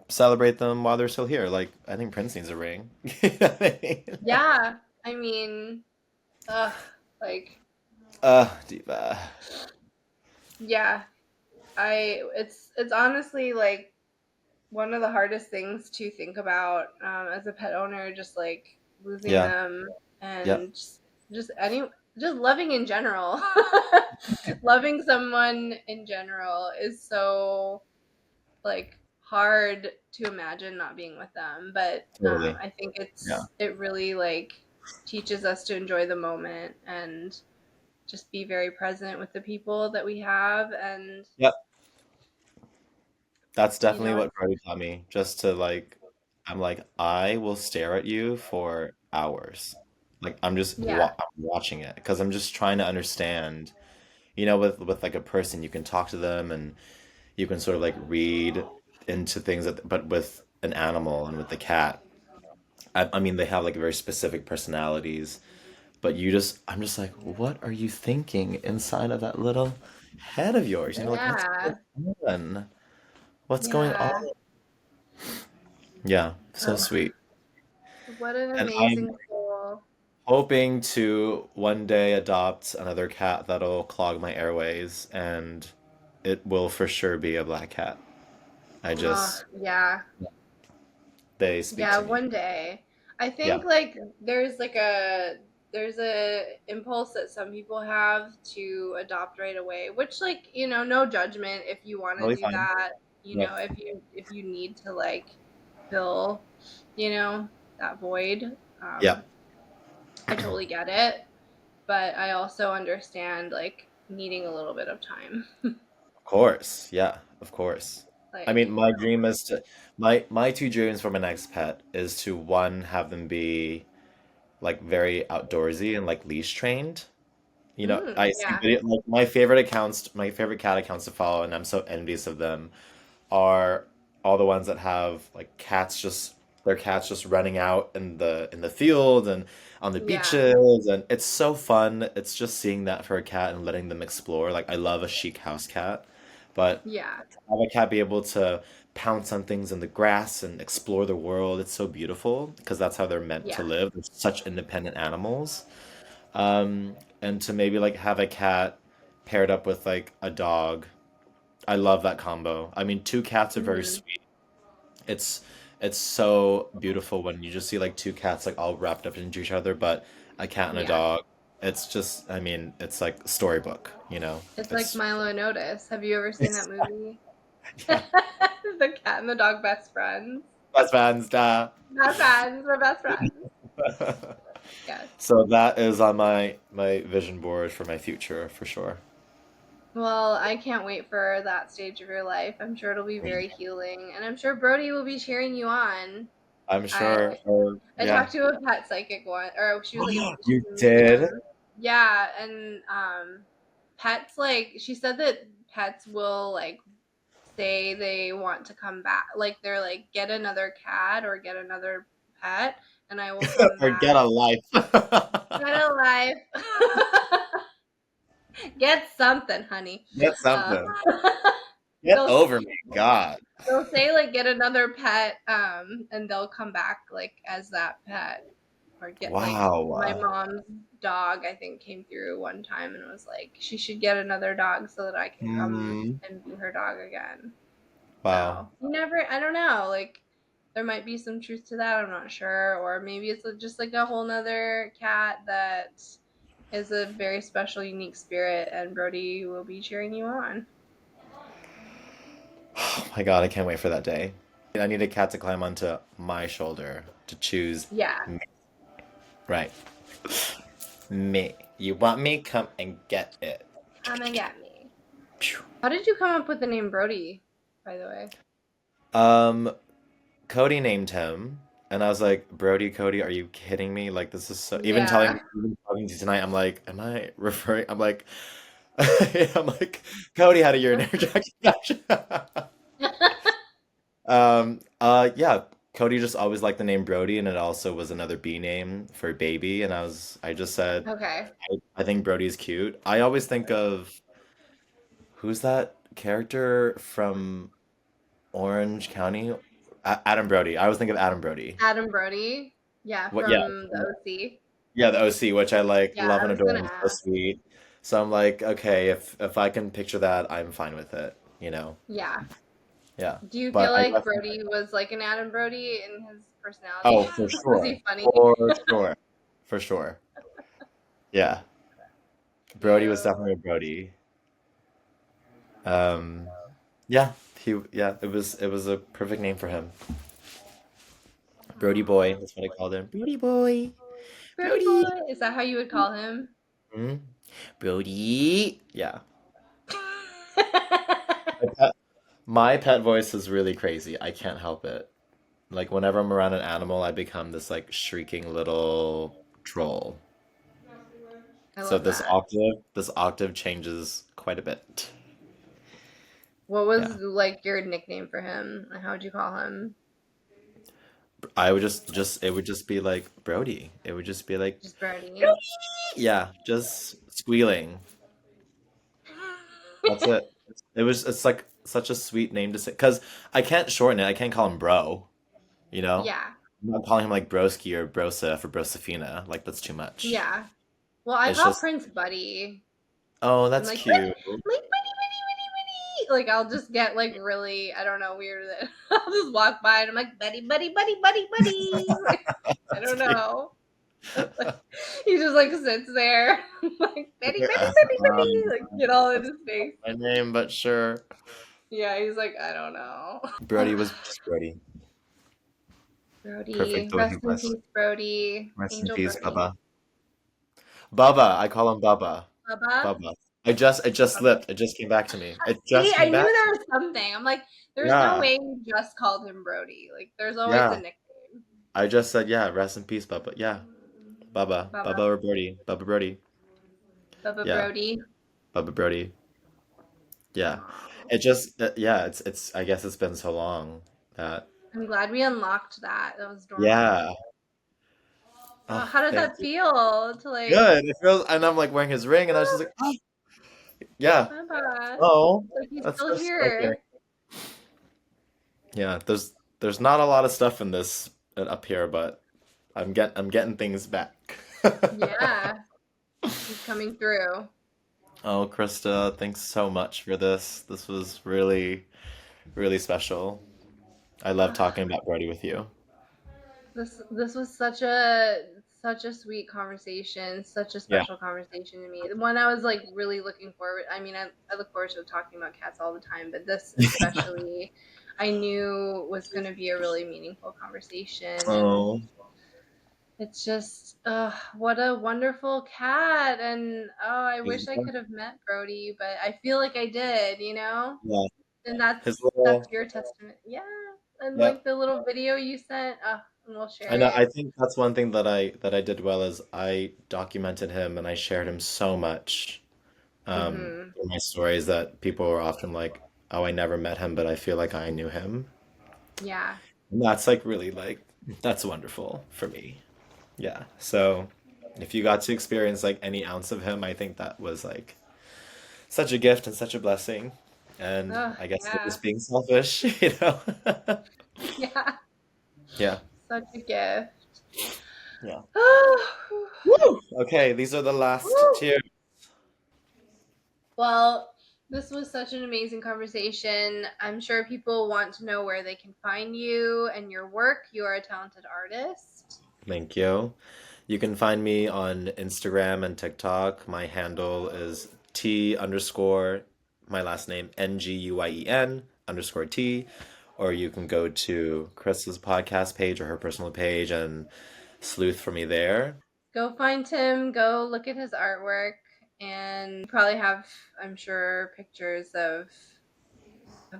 celebrate them while they're still here. Like I think Prince needs a ring. You know what I mean? Yeah. I mean, ugh, like, Diva. yeah. It's honestly like one of the hardest things to think about as a pet owner, just like losing Yeah. them Yep. and just any just loving in general. Loving someone in general is so like hard to imagine not being with them, but Totally. I think Yeah. it really like teaches us to enjoy the moment and just be very present with the people that we have and Yep. That's you definitely know what Brody taught me. Just to like, I'm like, I will stare at you for hours. Like yeah, I'm watching it because I'm just trying to understand. With like a person, you can talk to them and you can sort of like read into things but with an animal and with the cat, I mean, they have like very specific personalities, but I'm just like, what are you thinking inside of that little head of yours? Like, what's yeah, going on? What's going on? yeah. Yeah, so Oh, sweet. what an And I'm amazing soul. hoping to one day adopt another cat that'll clog my airways, and it will for sure be a black cat. I Oh, just, yeah. they speak Yeah, to me. one day. I Yeah, think like there's a impulse that some people have to adopt right away, which like, no judgment if you want to totally do fine. that, Yep. if you need to like fill, you know, that void. Yeah, I totally get it, but I also understand like needing a little bit of time. of course. Yeah, of course. I Like, mean, my dream is to my two dreams for my next pet is to one have them be like very outdoorsy and like leash trained. You know, I see yeah, video like my favorite cat accounts to follow, and I'm so envious of them, are all the ones that have like cats just their cats just running out in the field and on the yeah, beaches, and it's so fun. It's just seeing that for a cat and letting them explore. Like I love a chic house cat, but yeah, have a cat be able to pounce on things in the grass and explore the world. It's so beautiful because that's how they're meant to yeah, live. They're such independent animals. And to maybe like have a cat paired up with like a dog. I love that combo. I mean, two cats are very hmm sweet. It's it's so beautiful when you just see like two cats like all wrapped up into each other, but a cat and a yeah. dog, it's just, I mean, it's like storybook, you know? It's like It's Milo Notice. Have you ever seen that movie? yeah. The cat and the dog best friends. Best friends, duh. Best friends. We're best friends. Yes. So that is on my vision board for my future for sure. Well, I can't wait for that stage of your life. I'm sure it'll be very healing, and I'm sure Brody will be cheering you on. I'm I sure. Or I yeah. talked to a pet psychic one, or she was like You she's a did? medium. Yeah, and pets like she said that pets will like say they want to come back, like they're like get another cat or get another pet, and I will come Or get back. a life. Get a life. Get something, honey. Get Uh, something. Get they'll over me, God. they'll say like get another pet, and they'll come back like as that pet or get like my Wow. mom's dog I think came through one time and was like she should get another dog so that I can come Hmm. and be her dog again. Wow. So you never, I don't know, like there might be some truth to that. I'm not sure, or maybe it's just like a whole nother cat that is a very special, unique spirit, and Brody will be cheering you on. Oh my God, I can't wait for that day. I need a cat to climb onto my shoulder to choose Yeah, me. Right. Me. You want me? Come and get it. come and get me. Phew. How did you come up with the name Brody, by the way? Um, Cody named him, and I was like, Brody, Cody, are you kidding me? Like, this is so. Yeah. Even talking to you tonight, I'm like, am I referring? I'm like, I'm like, Cody had a urinary tract infection. Yeah, Cody just always liked the name Brody, and it also was another B name for baby, and I just said, Okay. I think Brody's cute. I always think of who's that character from Orange County? Adam Brody. I always think of Adam Brody. Adam Brody. Yeah, What? Yeah, from the OC. yeah, the OC, which I like, Yeah, love I and was adore, gonna and so ask. sweet. So I'm like, okay, if I can picture that, I'm fine with it, you know? Yeah. Yeah. Do you feel But I like definitely, Brody was like an Adam Brody in his oh, personality? for Was sure. he funny? For sure. For sure. Yeah. Brody was Cute. definitely a Brody. Um, yeah, yeah, it was a perfect name for him. Brody Aw. boy, that's what I called him. Brody boy. Brody Brody. boy. Is that how you would call him? Hmm? Brody. Yeah. My pet, my pet voice is really crazy. I can't help it. Like whenever I'm around an animal, I become this like shrieking little troll. I So love that. this octave changes quite a bit. What was Yeah. like your nickname for him? Like, how would you call him? I would just it would just be like Brody. It would just be like Just Brody. Brody. Yeah, just squealing. That's it. It's like such a sweet name to say because I can't shorten it. I can't call him bro, you know? Yeah. I'm not calling him like broski or broseph or brosefina. Like that's too much. Yeah. Well, I It's call just, Prince Buddy. oh, I'm that's like, cute. Buddy, Buddy, Buddy, Buddy. Like, I'll just get like really, I don't know, weird. I'll just walk by and I'm like, Buddy, Buddy, Buddy, Buddy, Buddy. Like, I That's don't cute. know. Like, he just like sits there, like Betty, Betty, Yeah. Betty, Betty, like get all in That's his face. not my name, but sure. Yeah, he's like, I don't know. Brody was just Brody. Perfect Brody, though he rest in was. peace, Brody, Rest in Angel peace, Brody, Bubba. Bubba, I call him Bubba. Bubba. Bubba. It just slipped. It just came back to me. It See, just I came knew back. there was something. I'm like, there's no Yeah. way you just called him Brody. Like, there's always a Yeah. nickname. I just said, yeah, rest in peace, Bubba. Yeah. Bubba. Bubba, Bubba or Brody. Bubba Brody. Bubba Yeah. Brody. Bubba Brody. Yeah. Aw. It just, yeah, I guess it's been so long that, I'm glad we unlocked that. That was yeah. dormant. Oh, Oh, how did thank that you. feel to like, Good. It feels, and I'm like wearing his ring, and I was just like, oh, yeah. Bubba? Oh, Like he's that's still just so good. here. Yeah, there's not a lot of stuff in this up here, but I'm getting things back. Yeah, he's coming through. Oh, Krista, thanks so much for this. This was really, really special. I love talking about Brody with you. This was such a sweet conversation, such a Yeah. special conversation to me. The one I was like really looking forward. I mean, I look forward to talking about cats all the time, but this especially, I knew was going to be a really meaningful conversation, and Oh, it's just, what a wonderful cat. And I wish I yeah. could have met Brody, but I feel like I did, you know? Yeah. And His that's little, your testament. Yeah. And yep. like the little video you sent, and we'll I share know. it. I think that's one thing that I did well is I documented him and I shared him so much Mhm. in my stories that people were often like, "Oh, I never met him, but I feel like I knew him." Yeah. And that's like really like that's wonderful for me. Yeah. So if you got to experience like any ounce of him, I think that was like such a gift and such a blessing. And Oh, I guess we're yeah. just being selfish, you know? Yeah. Yeah. Such a gift. Yeah. Whew. Woo! Okay, these are the last Woo. cheers. Well, this was such an amazing conversation. I'm sure people want to know where they can find you and your work. You are a talented artist. Thank you. You can find me on Instagram and TikTok. My handle is T underscore my last name NGUIEN underscore T. Or you can go to Chris's podcast page or her personal page and sleuth for me there. Go find him, go look at his artwork, and you probably have, I'm sure, pictures of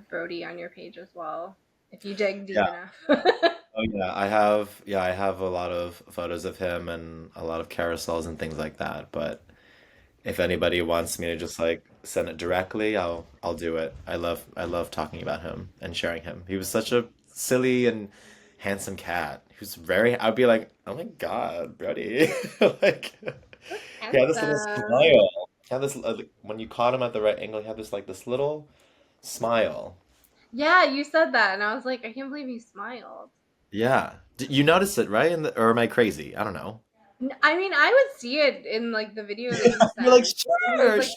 Brody on your page as well, if you dig deep Yeah. enough. Oh yeah, I have a lot of photos of him and a lot of carousels and things like that. But if anybody wants me to just like send it directly, I'll do it. I love talking about him and sharing him. He was such a silly and handsome cat. He was very, I'd be like, oh my God, Brody. Like he had this little Handsome. smile. He had this like, when you caught him at the right angle, he had this little smile. Yeah, you said that, and I was like, I can't believe you smiled. Yeah. You noticed it, right? Or am I crazy? I don't know. I mean, I would see it in like the video that you You're like, sent. He was sure, like sure.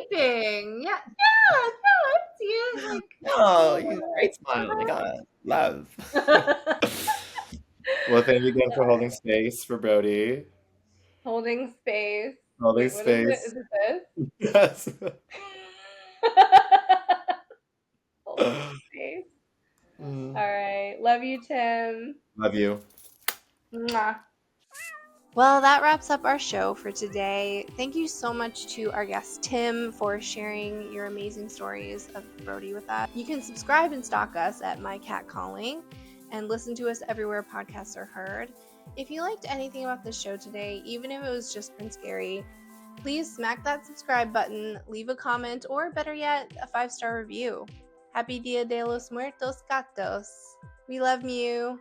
sleeping. Yeah, yeah, no, I would see it. Like, Oh, oh you great smile. Oh my God. Love. my God. Well, thank you again for holding space for Brody. Holding space. Holding Wait, what is it? space. Is it this? Yes. Holding space. Mm. All right. Love you, Tim. Love you. Mwah. Well, that wraps up our show for today. Thank you so much to our guest Tim for sharing your amazing stories of Brody with us. You can subscribe and stalk us at My Cat Calling and listen to us everywhere podcasts are heard. If you liked anything about this show today, even if it was just Prince Gary, please smack that subscribe button, leave a comment, or better yet, a 5-star review. Happy Dia de los Muertos Gatos. We love you.